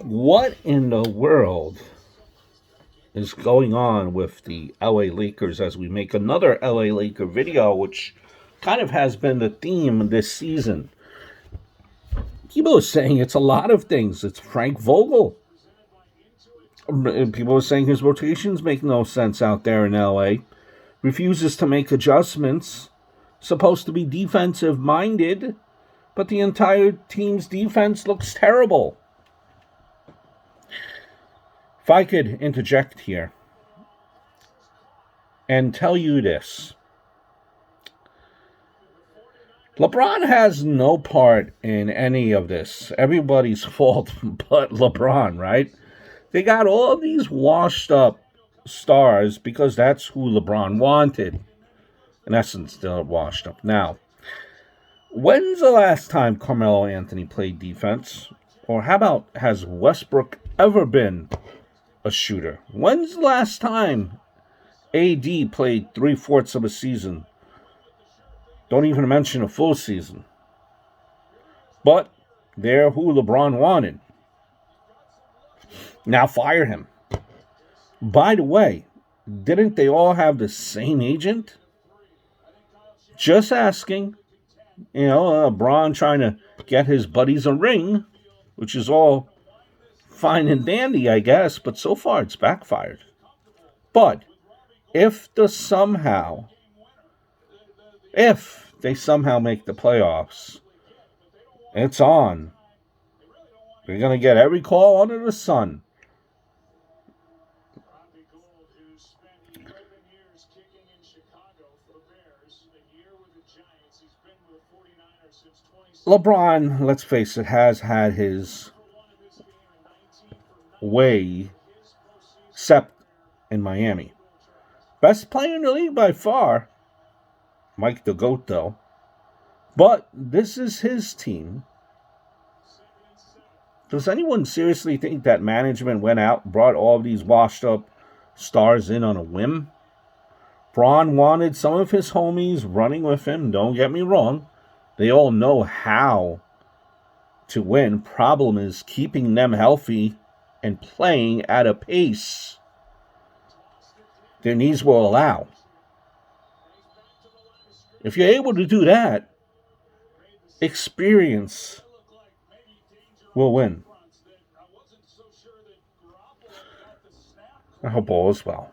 What in the world is going on with the LA Lakers as we make another LA Laker video, which kind of has been the theme this season? People are saying it's a lot of things. It's Frank Vogel. People are saying his rotations make no sense out there in LA. Refuses to make adjustments. Supposed to be defensive minded, but the entire team's defense looks terrible. If I could interject here and tell you this, LeBron has no part in any of this. Everybody's fault but LeBron, right? They got all these washed up stars because that's who LeBron wanted. In essence, they're washed up. Now, when's the last time Carmelo Anthony played defense? Or how about, has Westbrook ever been a shooter? When's the last time AD played 3/4 of a season? Don't even mention a full season. But they're who LeBron wanted. Now fire him. By the way, didn't they all have the same agent? Just asking. LeBron trying to get his buddies a ring, which is all fine and dandy, I guess, but so far it's backfired. But if they somehow make the playoffs, it's on. They're going to get every call under the sun. LeBron, let's face it, has had his way, except in Miami. Best player in the league by far, Mike the GOAT, though. But this is his team. Does anyone seriously think that management went out and brought all these washed up stars in on a whim? Braun wanted some of his homies running with him, don't get me wrong. They all know how to win. Problem is keeping them healthy and playing at a pace their knees will allow. If you're able to do that, experience will win. I hope all is well.